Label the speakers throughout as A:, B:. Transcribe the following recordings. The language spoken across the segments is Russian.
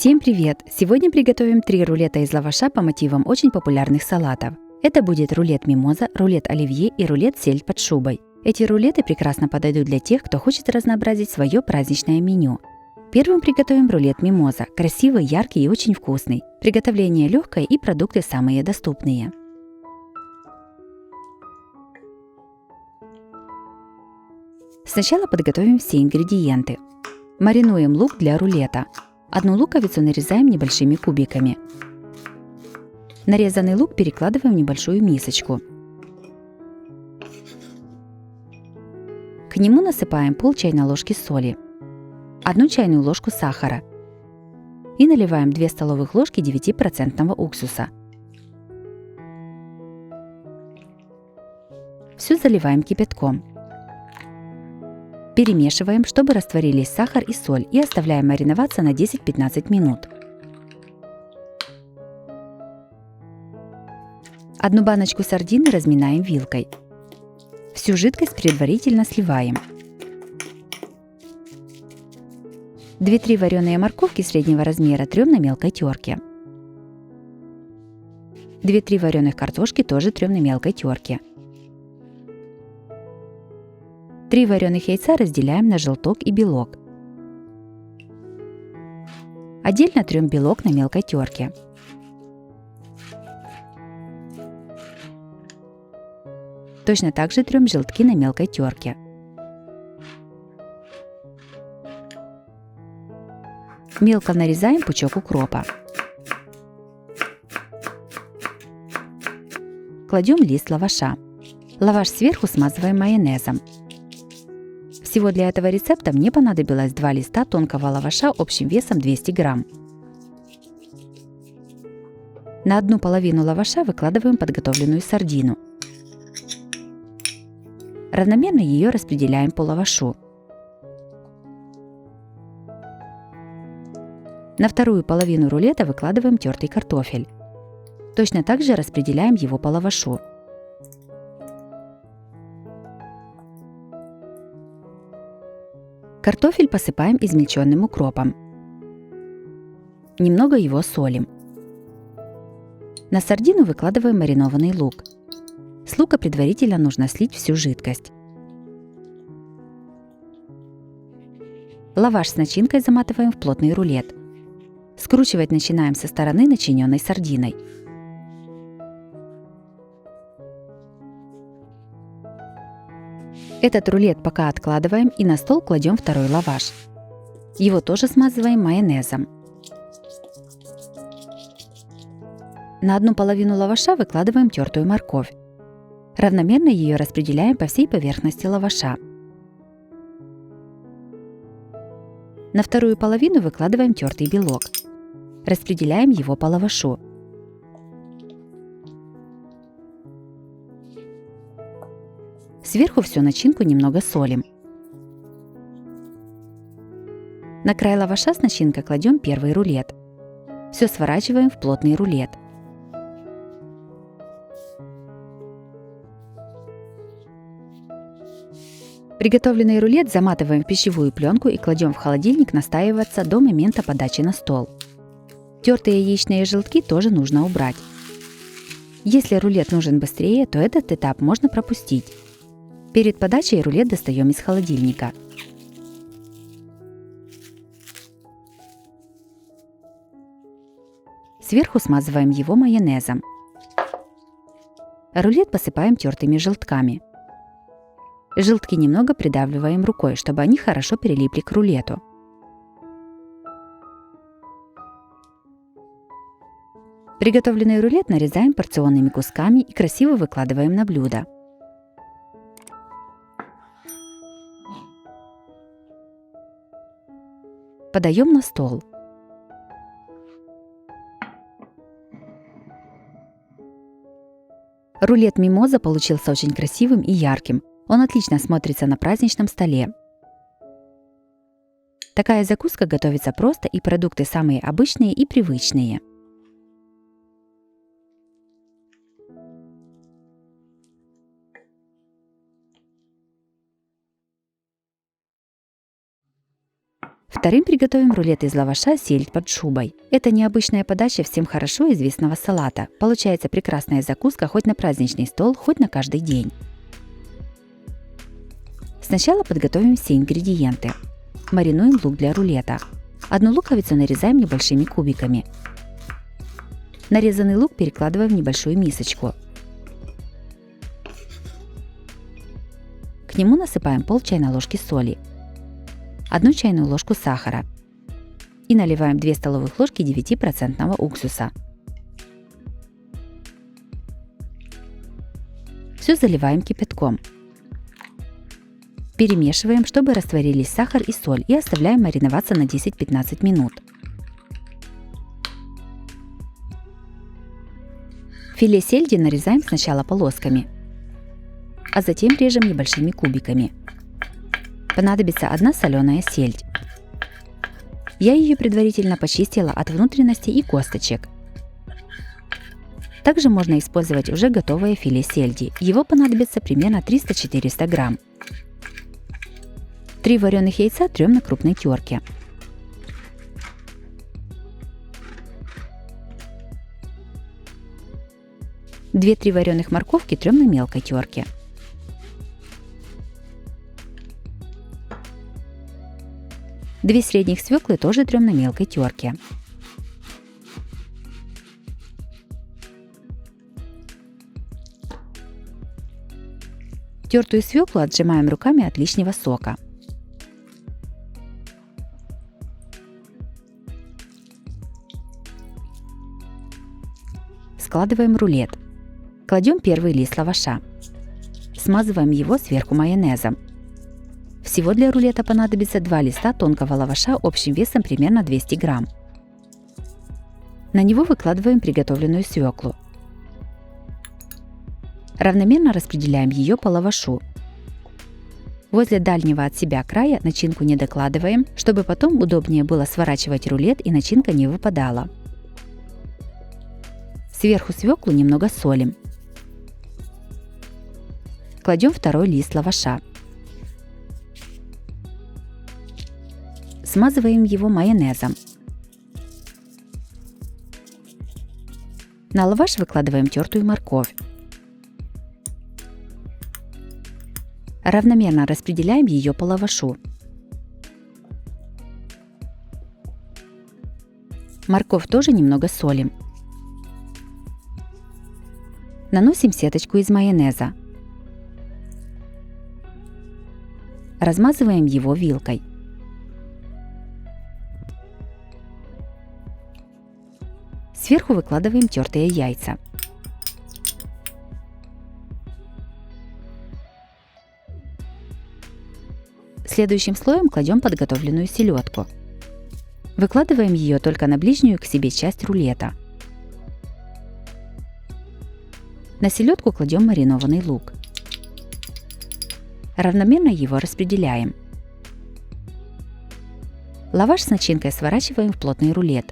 A: Всем привет! Сегодня приготовим 3 рулета из лаваша по мотивам очень популярных салатов. Это будет рулет мимоза, рулет оливье и рулет сельдь под шубой. Эти рулеты прекрасно подойдут для тех, кто хочет разнообразить свое праздничное меню. Первым приготовим рулет мимоза. Красивый, яркий и очень вкусный. Приготовление легкое и продукты самые доступные. Сначала подготовим все ингредиенты. Маринуем лук для рулета. Одну луковицу нарезаем небольшими кубиками. Нарезанный лук перекладываем в небольшую мисочку. К нему насыпаем пол чайной ложки соли, 1 чайную ложку сахара и наливаем 2 столовых ложки 9% уксуса. Все заливаем кипятком. Перемешиваем, чтобы растворились сахар и соль, и оставляем мариноваться на 10-15 минут. Одну баночку сардины разминаем вилкой. Всю жидкость предварительно сливаем. 2-3 вареные морковки среднего размера трем на мелкой терке. 2-3 вареных картошки тоже трем на мелкой терке. 3 вареных яйца разделяем на желток и белок. Отдельно трем белок на мелкой терке. Точно так же трем желтки на мелкой терке. Мелко нарезаем пучок укропа. Кладем лист лаваша. Лаваш сверху смазываем майонезом. Всего для этого рецепта мне понадобилось 2 листа тонкого лаваша общим весом 200 грамм. На одну половину лаваша выкладываем подготовленную сардину. Равномерно ее распределяем по лавашу. На вторую половину рулета выкладываем тертый картофель. Точно так же распределяем его по лавашу. Картофель посыпаем измельченным укропом. Немного его солим. На сардину выкладываем маринованный лук. С лука предварительно нужно слить всю жидкость. Лаваш с начинкой заматываем в плотный рулет. Скручивать начинаем со стороны, начиненной сардиной. Этот рулет пока откладываем и на стол кладем второй лаваш. Его тоже смазываем майонезом. На одну половину лаваша выкладываем тертую морковь. Равномерно ее распределяем по всей поверхности лаваша. На вторую половину выкладываем тертый белок. Распределяем его по лавашу. Сверху всю начинку немного солим. На край лаваша с начинкой кладем первый рулет. Все сворачиваем в плотный рулет. Приготовленный рулет заматываем в пищевую пленку и кладем в холодильник настаиваться до момента подачи на стол. Тертые яичные желтки тоже нужно убрать. Если рулет нужен быстрее, то этот этап можно пропустить. Перед подачей рулет достаем из холодильника. Сверху смазываем его майонезом. Рулет посыпаем тертыми желтками. Желтки немного придавливаем рукой, чтобы они хорошо прилипли к рулету. Приготовленный рулет нарезаем порционными кусками и красиво выкладываем на блюдо. Подаем на стол. Рулет мимоза получился очень красивым и ярким. Он отлично смотрится на праздничном столе. Такая закуска готовится просто, и продукты самые обычные и привычные. Вторым приготовим рулет из лаваша сельдь под шубой. Это необычная подача всем хорошо известного салата. Получается прекрасная закуска хоть на праздничный стол, хоть на каждый день. Сначала подготовим все ингредиенты. Маринуем лук для рулета. Одну луковицу нарезаем небольшими кубиками. Нарезанный лук перекладываем в небольшую мисочку. К нему насыпаем пол чайной ложки соли, 1 чайную ложку сахара и наливаем 2 столовых ложки 9% уксуса. Все заливаем кипятком. Перемешиваем, чтобы растворились сахар и соль, и оставляем мариноваться на 10-15 минут. Филе сельди нарезаем сначала полосками, а затем режем небольшими кубиками. Понадобится 1 соленая сельдь. Я ее предварительно почистила от внутренностей и косточек. Также можно использовать уже готовое филе сельди. Его понадобится примерно 300-400 грамм. 3 вареных яйца трем на крупной терке. Две-три вареных морковки трем на мелкой терке. Две средних свеклы тоже трем на мелкой терке. Тертую свеклу отжимаем руками от лишнего сока. Складываем рулет. Кладем первый лист лаваша. Смазываем его сверху майонезом. Всего для рулета понадобится 2 листа тонкого лаваша общим весом примерно 200 грамм. На него выкладываем приготовленную свеклу. Равномерно распределяем ее по лавашу. Возле дальнего от себя края начинку не докладываем, чтобы потом удобнее было сворачивать рулет и начинка не выпадала. Сверху свеклу немного солим. Кладем второй лист лаваша. Смазываем его майонезом. На лаваш выкладываем тертую морковь. Равномерно распределяем ее по лавашу. Морковь тоже немного солим. Наносим сеточку из майонеза. Размазываем его вилкой. Сверху выкладываем тертые яйца. Следующим слоем кладем подготовленную селедку. Выкладываем ее только на ближнюю к себе часть рулета. На селедку кладем маринованный лук. Равномерно его распределяем. Лаваш с начинкой сворачиваем в плотный рулет.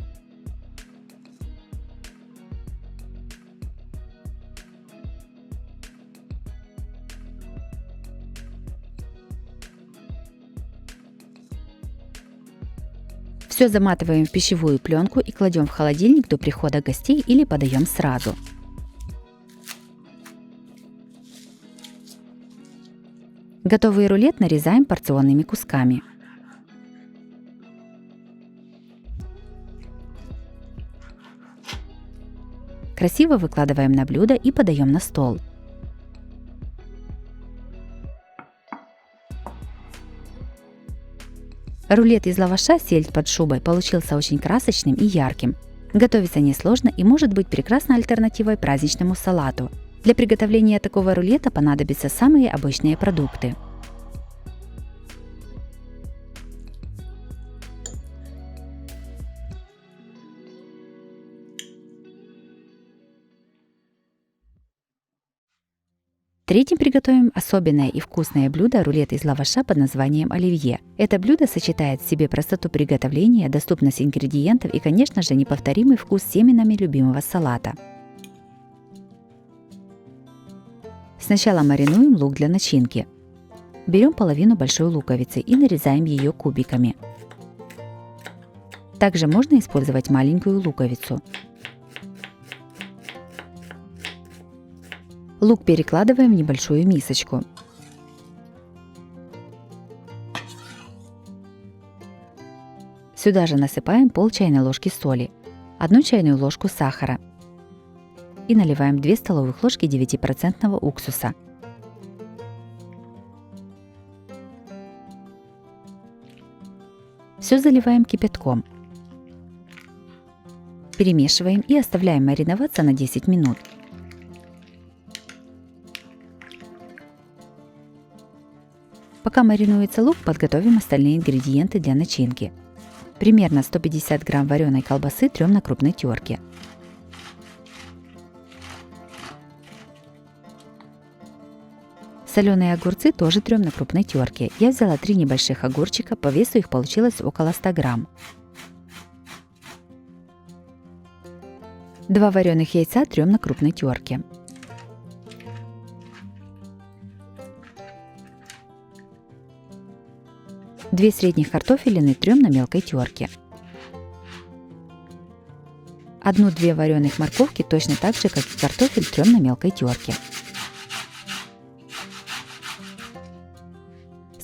A: Все заматываем в пищевую пленку и кладем в холодильник до прихода гостей или подаем сразу. Готовый рулет нарезаем порционными кусками. Красиво выкладываем на блюдо и подаем на стол. Рулет из лаваша сельдь под шубой получился очень красочным и ярким. Готовится несложно и может быть прекрасной альтернативой праздничному салату. Для приготовления такого рулета понадобятся самые обычные продукты. Третьим приготовим особенное и вкусное блюдо – рулет из лаваша под названием оливье. Это блюдо сочетает в себе простоту приготовления, доступность ингредиентов и, конечно же, неповторимый вкус с семенами любимого салата. Сначала маринуем лук для начинки. Берем половину большой луковицы и нарезаем ее кубиками. Также можно использовать маленькую луковицу. Лук перекладываем в небольшую мисочку. Сюда же насыпаем пол чайной ложки соли, 1 чайную ложку сахара и наливаем 2 столовых ложки 9% уксуса. Все заливаем кипятком. Перемешиваем и оставляем мариноваться на 10 минут. Пока маринуется лук, подготовим остальные ингредиенты для начинки. Примерно 150 грамм вареной колбасы трем на крупной терке. Соленые огурцы тоже трем на крупной терке. Я взяла 3 небольших огурчика, по весу их получилось около 100 грамм. 2 вареных яйца трем на крупной терке. Две средних картофелины трем на мелкой терке. 1-2 вареных морковки точно так же, как и картофель, трем на мелкой терке.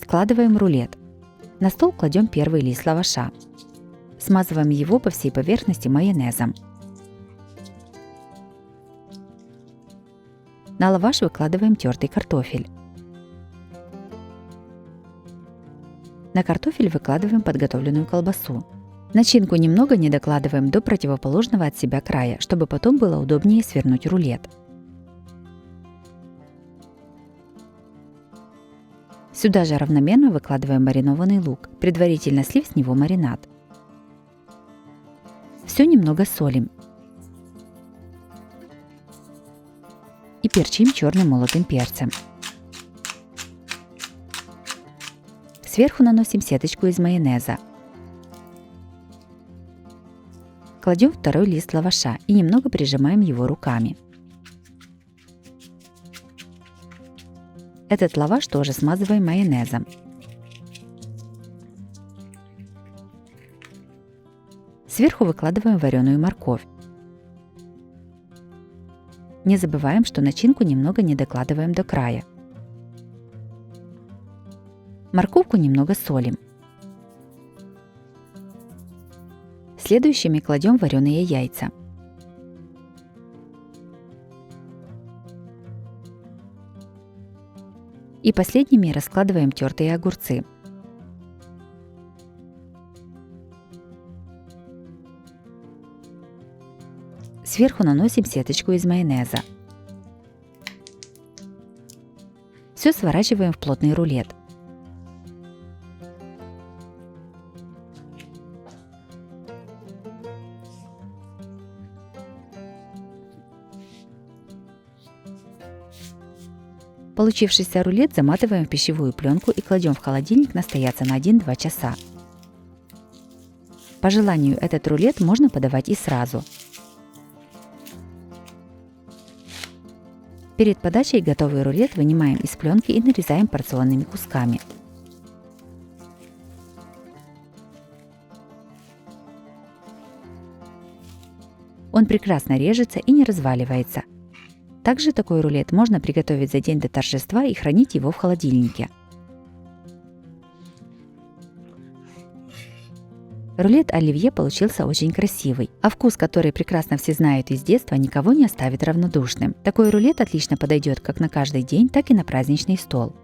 A: Складываем рулет. На стол кладем первый лист лаваша. Смазываем его по всей поверхности майонезом. На лаваш выкладываем тертый картофель. На картофель выкладываем подготовленную колбасу. Начинку немного не докладываем до противоположного от себя края, чтобы потом было удобнее свернуть рулет. Сюда же равномерно выкладываем маринованный лук, предварительно слив с него маринад. Все немного солим. И перчим черным молотым перцем. Сверху наносим сеточку из майонеза. Кладем второй лист лаваша и немного прижимаем его руками. Этот лаваш тоже смазываем майонезом. Сверху выкладываем вареную морковь. Не забываем, что начинку немного не докладываем до края. Морковку немного солим. Следующими кладем вареные яйца. И последними раскладываем тертые огурцы. Сверху наносим сеточку из майонеза. Все сворачиваем в плотный рулет. Получившийся рулет заматываем в пищевую пленку и кладем в холодильник настояться на 1-2 часа. По желанию этот рулет можно подавать и сразу. Перед подачей готовый рулет вынимаем из пленки и нарезаем порционными кусками. Он прекрасно режется и не разваливается. Также такой рулет можно приготовить за день до торжества и хранить его в холодильнике. Рулет оливье получился очень красивый, а вкус, который прекрасно все знают из детства, никого не оставит равнодушным. Такой рулет отлично подойдет как на каждый день, так и на праздничный стол.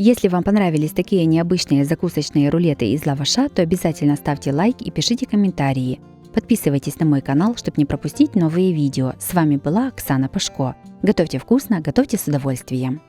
A: Если вам понравились такие необычные закусочные рулеты из лаваша, то обязательно ставьте лайк и пишите комментарии. Подписывайтесь на мой канал, чтобы не пропустить новые видео. С вами была Оксана Пашко. Готовьте вкусно, готовьте с удовольствием.